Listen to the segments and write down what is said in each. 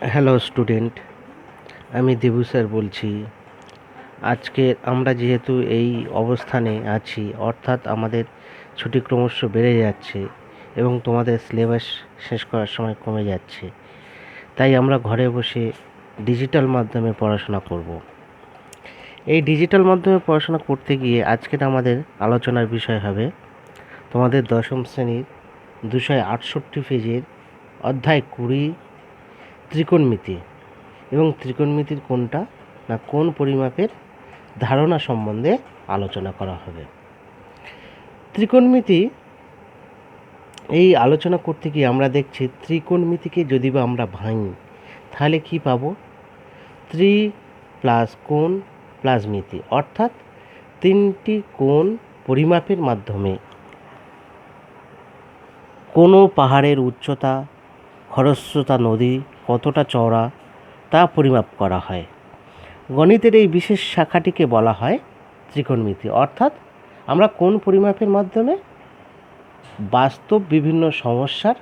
Hello student, আমি Debu sir বলছি। আজকে আমরা যেহেতু এই অবস্থানে আছি, অর্থাৎ আমাদের ছুটি ক্রমশ বেড়ে যাচ্ছে এবং তোমাদের সিলেবাস শেষ করার সময় কমে যাচ্ছে, তাই আমরা ঘরে বসে ডিজিটাল মাধ্যমে পড়াশোনা করব। এই ডিজিটাল মাধ্যমে পড়াশোনা করতে গিয়ে আজকের আমাদের আলোচনার বিষয় হবে তোমাদের দশম শ্রেণীর 268 পেজের অধ্যায় 20 ত্রিকোণমিতি। এবং ত্রিকোণমিতির কোনটা না কোন পরিমাপের ধারণা সম্বন্ধে আলোচনা করা হবে। ত্রিকোণমিতি এই আলোচনা করতে গিয়ে আমরা দেখছি ত্রিকোণমিতিকে যদি বা আমরা ভাঙি তাহলে কি পাবো? ত্রি প্লাস কোণ প্লাস মিতি, অর্থাৎ তিনটি কোণ পরিমাপের মাধ্যমে কোনো পাহাড়ের উচ্চতা, খরস্রোতা নদী কতটা চওড়া তা পরিমাপ করা হয়। গণিতের এই বিশেষ শাখাটিকে বলা হয় ত্রিকোণমিতি, অর্থাৎ আমরা কোণ পরিমাপের মাধ্যমে বাস্তব বিভিন্ন সমস্যার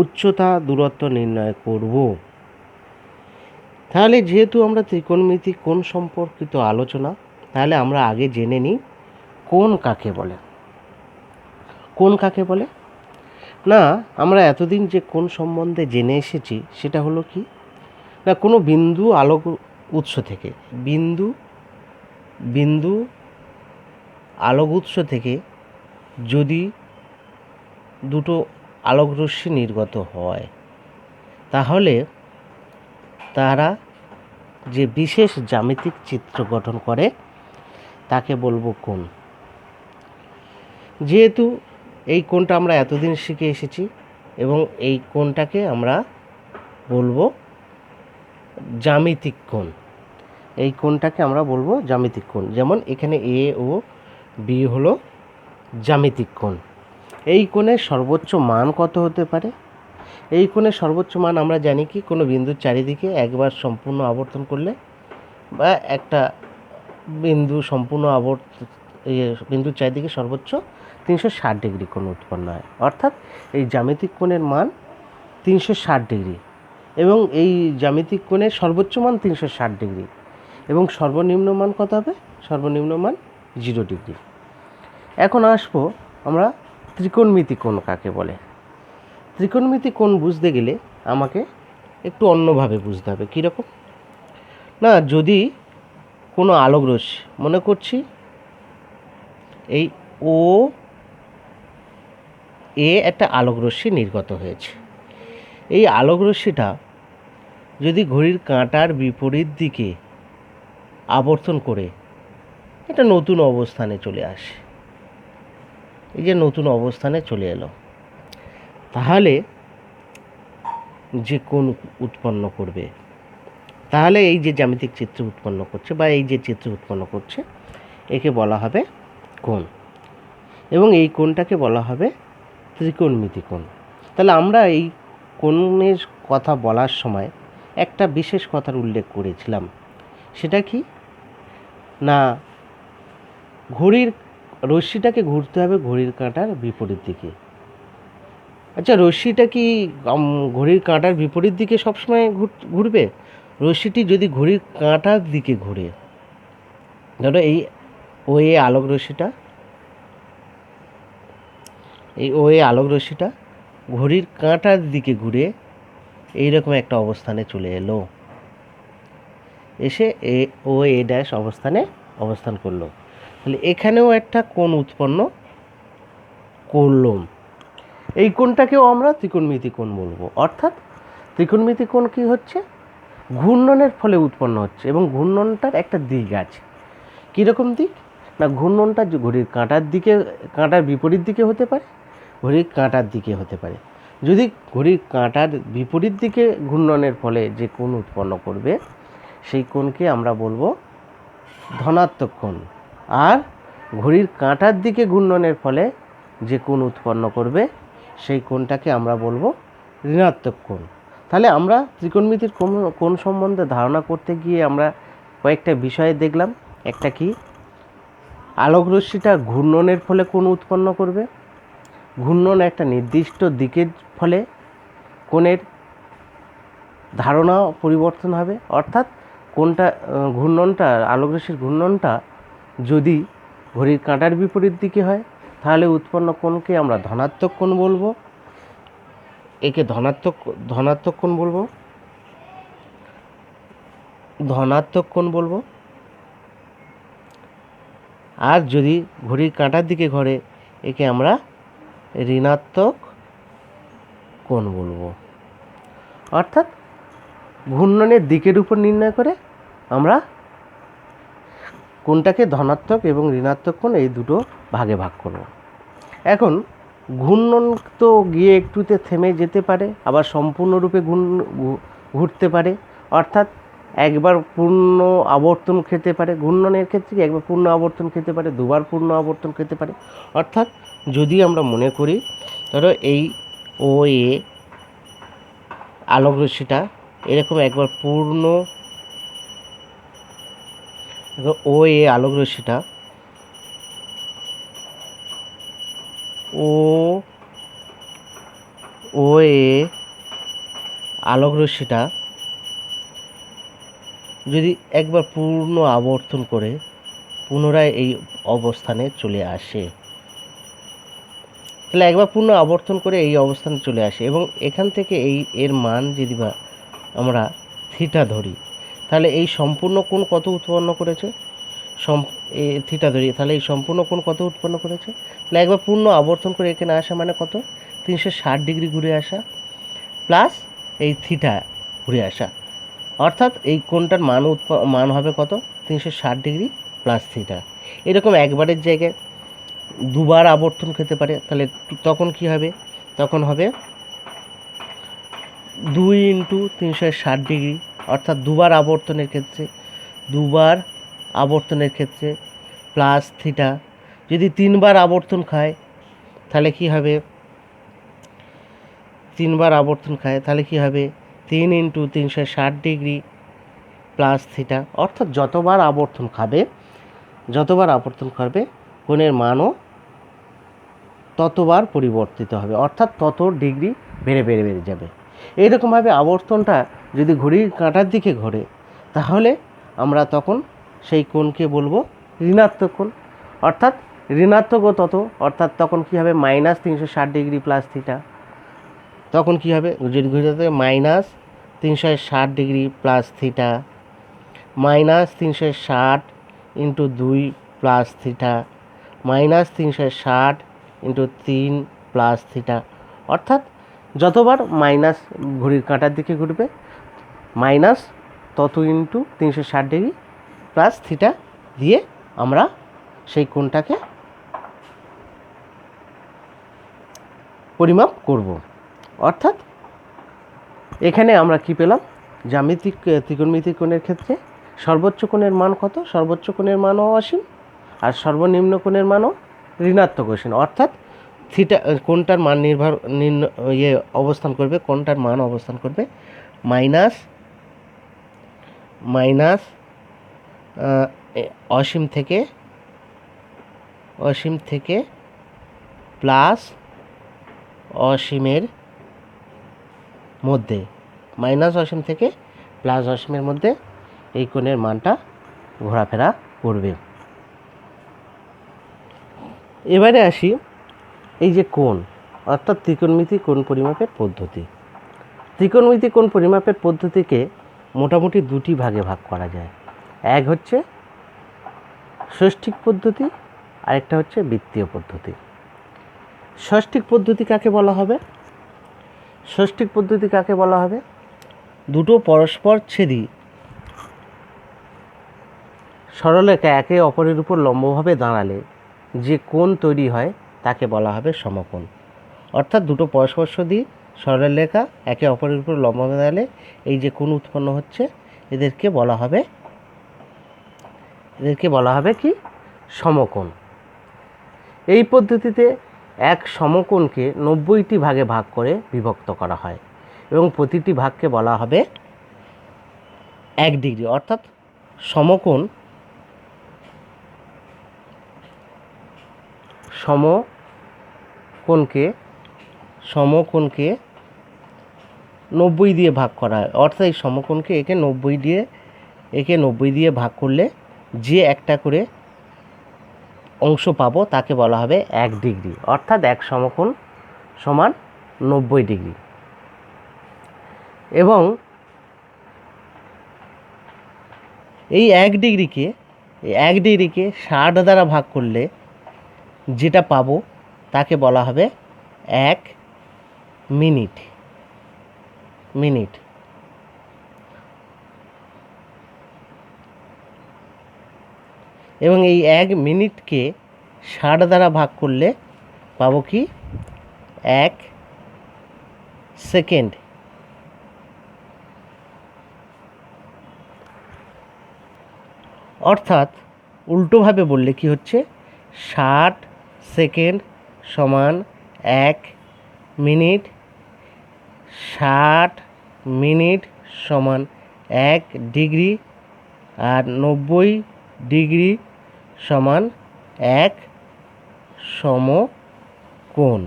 উচ্চতা দূরত্ব নির্ণয় করব। তাহলে যেহেতু আমরা ত্রিকোণমিতি কোণ সম্পর্কিত আলোচনা, তাহলে আমরা আগে জেনে নিই কোণ কাকে বলে। কোণ কাকে বলে না, আমরা এতদিন যে কোণ সম্বন্ধে জেনে এসেছি সেটা হলো কি না, কোনো বিন্দু আলোক উৎস থেকে বিন্দু আলোক উৎস থেকে যদি দুটো আলোক রশ্মি নির্গত হয়, তাহলে তারা যে বিশেষ জ্যামিতিক চিত্র গঠন করে তাকে বলবো কোণ। যেহেতু এই কোণটা আমরা এতদিন শিখে এসেছি এবং এই কোণটাকে আমরা বলবো জ্যামিতিক কোণ। এই কোণটাকে আমরা বলবো জ্যামিতিক কোণ। যেমন এখানে এ ও বি হলো জ্যামিতিক কোণ। এই কোণের সর্বোচ্চ মান কত হতে পারে? এই কোণের সর্বোচ্চ মান আমরা জানি কি, কোনো বিন্দুর চারিদিকে একবার সম্পূর্ণ আবর্তন করলে বা একটা বিন্দু সম্পূর্ণ বিন্দুর চারিদিকে সর্বোচ্চ 360 ডিগ্রি কোণ উৎপন্ন হয়, অর্থাৎ এই জ্যামিতিক কোণের মান 360 ডিগ্রি এবং এই জ্যামিতিক কোণের সর্বোচ্চ মান 360 ডিগ্রি এবং সর্বনিম্ন মান কত হবে? সর্বনিম্ন মান 0 ডিগ্রি। এখন আসবো আমরা ত্রিকোণমিতি কোণ কাকে বলে। ত্রিকোণমিতি কোণ বুঝতে গেলে আমাকে একটু অন্যভাবে বুঝতে হবে। কীরকম না, যদি কোনো আলোক রশ্মি, মনে করছি এই ও এ একটা আলোক রশ্মি নির্গত হয়েছে, এই আলোক রশ্মিটা যদি ঘড়ির কাঁটার বিপরীত দিকে আবর্তন করে এটা নতুন অবস্থানে চলে আসে, এই যে নতুন অবস্থানে চলে এলো, তাহলে যে কোণ উৎপন্ন করবে, তাহলে এই যে জ্যামিতিক চিত্র উৎপন্ন করছে বা এই যে চিত্র উৎপন্ন করছে একে বলা হবে কোণ এবং এই কোণটাকে বলা হবে ত্রিকোণমিতি কোণ। তাহলে আমরা এই কোণের কথা বলার সময় একটা বিশেষ কথার উল্লেখ করেছিলাম, সেটা কি না, ঘড়ির রশ্মিটাকে ঘুরতে হবে ঘড়ির কাঁটার বিপরীত দিকে। আচ্ছা, রশ্মিটা কি ঘড়ির কাঁটার বিপরীত দিকে সবসময় ঘুরবে? রশ্মিটি যদি ঘড়ির কাঁটার দিকে ঘুরে, ধরো এই ও এ আলোক রশ্মিটা, এই ও এ আলোক রশ্মিটা ঘড়ির কাঁটার দিকে ঘুরে এইরকম একটা অবস্থানে চলে এলো, এসে ও এ ড্যাশ অবস্থানে অবস্থান করলো, তাহলে এখানেও একটা কোণ উৎপন্ন করলো। এই কোণটাকেও আমরা ত্রিকোণমিতি কোণ বলবো। অর্থাৎ ত্রিকোণমিতি কোণ কি হচ্ছে? ঘূর্ণনের ফলে উৎপন্ন হচ্ছে এবং ঘূর্ণনটার একটা দিক আছে। কীরকম দিক না, ঘূর্ণনটা ঘড়ির কাঁটার দিকে, কাঁটার বিপরীত দিকে হতে পারে, ঘড়ির কাঁটার দিকে হতে পারে। যদি ঘড়ির কাঁটার বিপরীত দিকে ঘূর্ণনের ফলে যে কোণ উৎপন্ন করবে সেই কোণকে আমরা বলবো ধনাত্মক কোণ, আর ঘড়ির কাঁটার দিকে ঘূর্ণনের ফলে যে কোণ উৎপন্ন করবে সেই কোণটাকে আমরা বলবো ঋণাত্মক কোণ। তাহলে আমরা ত্রিকোণমিতির কোণ সম্বন্ধে ধারণা করতে গিয়ে আমরা কয়েকটা বিষয় দেখলাম। একটা কি, আলোক রশ্মিটা ঘূর্ণনের ফলে কোণ উৎপন্ন করবে, ঘূর্ণন একটা নির্দিষ্ট দিকের ফলে কোণের ধারণা পরিবর্তন হবে। অর্থাৎ কোনটা ঘূর্ণনটা, আলোকরশ্মির ঘূর্ণনটা যদি ঘড়ির কাঁটার বিপরীত দিকে হয় তাহলে উৎপন্ন কোণকে আমরা ধনাত্মক কোণ বলবো, একে ধনাত্মক কোণ বলবো, ধনাত্মক কোণ বলবো। আর যদি ঘড়ির কাঁটার দিকে ঘোরে একে আমরা ঋণাত্মক কোণ বলবো। অর্থাৎ ঘূর্ণনের দিকের উপর নির্ণয় করে আমরা কোণটাকে ধনাত্মক এবং ঋণাত্মক কোণ এই দুটো ভাগে ভাগ করব। এখন ঘূর্ণন তো গিয়ে একটুতে থেমে যেতে পারে, আবার সম্পূর্ণরূপে ঘুরতে পারে। অর্থাৎ একবার পূর্ণ আবর্তন খেতে পারে, ঘূর্ণনের ক্ষেত্রে একবার পূর্ণ আবর্তন খেতে পারে, দুবার পূর্ণ আবর্তন খেতে পারে। অর্থাৎ যদি আমরা মনে করি ধরো এই ও এ আলোকরশ্মিটা এরকম একবার পূর্ণ, ও এ আলোকরশ্মিটা ও এ আলোকরশ্মিটা যদি একবার পূর্ণ আবর্তন করে পুনরায় এই অবস্থানে চলে আসে, তাহলে একবার পূর্ণ আবর্তন করে এই অবস্থানে চলে আসে এবং এখান থেকে এর মান যদি বা আমরা থিটা ধরি তাহলে এই সম্পূর্ণ কোণ কত উৎপন্ন করেছে, থিটা ধরি, তাহলে এই সম্পূর্ণ কোণ কত উৎপন্ন করেছে, তাহলে একবার পূর্ণ আবর্তন করে এখানে আসা মানে কত, 360 ডিগ্রি ঘুরে আসা প্লাস এই থিটা ঘুরে আসা। অর্থাৎ এই কোণটার মান হবে কত, 360 ডিগ্রি প্লাস থিটা। এরকম একবারের জায়গায় দুবার আবর্তন খেতে পারে, তাহলে তখন কি হবে, তখন হবে 2 × 360 ডিগ্রি। অর্থাৎ দুবার আবর্তনের ক্ষেত্রে প্লাস থিটা। যদি তিনবার আবর্তন খায় তাহলে কি হবে, তাহলে কি হবে 3 × 360 ডিগ্রি প্লাস থিটা। অর্থাৎ যতবার আবর্তন করবে কোণের মানও ততবার পরিবর্তিত হবে, অর্থাৎ তত ডিগ্রি বেড়ে যাবে। এইরকমভাবে আবর্তনটা যদি ঘড়ির কাঁটার দিকে ঘোরে তাহলে আমরা তখন সেই কোণকে বলবো ঋণাত্মক কোণ। অর্থাৎ ঋণাত্মকও তত, অর্থাৎ তখন কী হবে -360 ডিগ্রি প্লাস থিটা। তখন কী হবে, যদি ঘড়িতে -360 degree plus theta, -360 × 2 plus theta, -360 × 3 plus theta. অর্থাৎ যতবার মাইনাস ঘড়ির কাঁটার দিকে ঘুরবে মাইনাস তত ইন্টু 360 ডিগ্রি প্লাস থিটা দিয়ে আমরা সেই কোণটাকে পরিমাপ করব। অর্থাৎ এখানে আমরা কি পেলাম, জ্যামিতিক ত্রিকোণমিতিক কোণের ক্ষেত্রে সর্বোচ্চ কোণের মান কত, সর্বোচ্চ কোণের মানও অসীম আর সর্বনিম্ন কোণের মানও ঋণাত্মক অসীম। অর্থাৎ থিটা কোণটার মান অবস্থান করবে মাইনাস অসীম থেকে প্লাস অসীমের মধ্যে, অসীম থেকে প্লাস অসীমের মধ্যে এই কোণের মানটা ঘোরাফেরা করবে। এবারে আসি এই যে কোণ, অর্থাৎ ত্রিকোণমিতিক কোণ পরিমাপের পদ্ধতি। ত্রিকোণমিতিক কোণ পরিমাপের পদ্ধতিকে মোটামুটি দুটি ভাগে ভাগ করা যায়। এক হচ্ছে ষষ্ঠিক পদ্ধতি, আরেকটা হচ্ছে বৃত্তীয় পদ্ধতি। ষষ্ঠিক পদ্ধতি কাকে বলা হবে, দুটো পরস্পরচ্ছেদী সরলরেখা একে অপরের উপর লম্বভাবে দাঁড়ালে যে কোণ তৈরি হয় তাকে বলা হবে সমকোণ। অর্থাৎ দুটো পরস্পরচ্ছেদী সরলরেখা একে অপরের উপর লম্বভাবে দাঁড়ালে এই যে কোণ উৎপন্ন হচ্ছে এদেরকে বলা হবে কি, সমকোণ। এই পদ্ধতিতে এক সমকোণকে 90টি ভাগে ভাগ করে বিভক্ত করা হয় এবং প্রতিটি ভাগকে বলা হবে 1 ডিগ্রি। অর্থাৎ সমকোণকে 90 দিয়ে ভাগ করা হয়, অর্থাৎ এই সমকোণকে একে 90 দিয়ে ভাগ করলে যে একটা করে অংশ পাবো তাকে বলা হবে 1 ডিগ্রি, অর্থাৎ এক সমকোণ সমান 90 ডিগ্রি। এবং এই 1 ডিগ্রিকে 60 দ্বারা ভাগ করলে যেটা পাবো তাকে বলা হবে 1 মিনিট। এবং এই 1 মিনিটকে 60 দ্বারা ভাগ করলে পাবো কি 1 সেকেন্ড। অর্থাৎ উল্টোভাবে বললে কি হচ্ছে, 60 সেকেন্ড সমান 1 মিনিট, 60 মিনিট সমান 1 ডিগ্রি, আর 90 ডিগ্রি সমান 1 সমকোণ।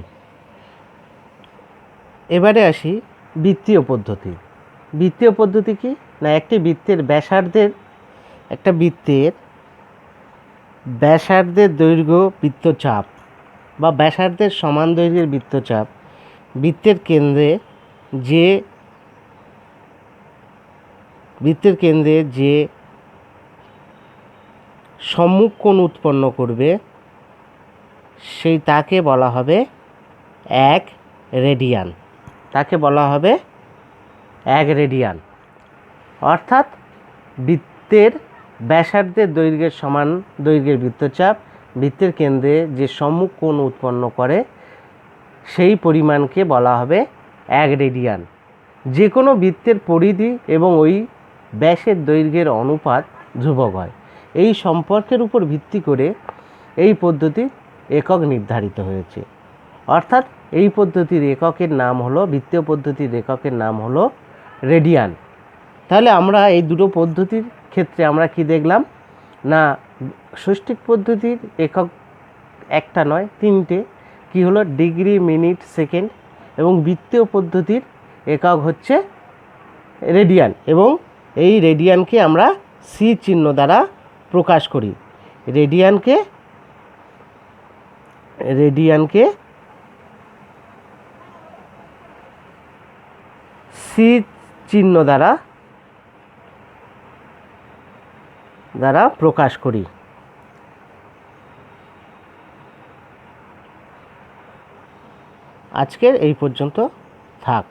এবারে আসি বৃত্তীয় পদ্ধতি। বৃত্তীয় পদ্ধতি কি না, একটা ব্যাসার্ধের দৈর্ঘ্য বৃত্তচাপ বা ব্যাসার্ধের সমান দৈর্ঘ্যের বৃত্তচাপ বৃত্তের কেন্দ্রে যে সম্মুখ কোণ উৎপন্ন করবে তাকে বলা হবে 1 রেডিয়ান। অর্থাৎ বৃত্তের ব্যাসার্ধের দৈর্ঘ্যের সমান দৈর্ঘ্যের বৃত্তচাপ বৃত্তের কেন্দ্রে যে সম্মুখ কোণ উৎপন্ন করে সেই পরিমাণকে বলা হবে 1 রেডিয়ান। যে কোনো বৃত্তের পরিধি এবং ওই ব্যাসের দৈর্ঘ্যের অনুপাত ধ্রুবক হয়। এই সম্পর্কের উপর ভিত্তি করে এই পদ্ধতির একক নির্ধারিত হয়েছে। অর্থাৎ এই পদ্ধতির এককের নাম হলো, বৃত্তীয় পদ্ধতির এককের নাম হলো রেডিয়ান। তাহলে আমরা এই দুটো পদ্ধতির ক্ষেত্রে আমরা কি দেখলাম না, ষষ্ঠিক পদ্ধতির একক একটা নয়, তিনটে। কি হলো, ডিগ্রি, মিনিট, সেকেন্ড। এবং বৃত্তীয় পদ্ধতির একক হচ্ছে রেডিয়ান, এবং এই রেডিয়ানকে আমরা সি চিহ্ন দ্বারা প্রকাশ করি। রেডিয়ানকে সি চিহ্ন দ্বারা প্রকাশ করি। আজকের এই পর্যন্ত থাক।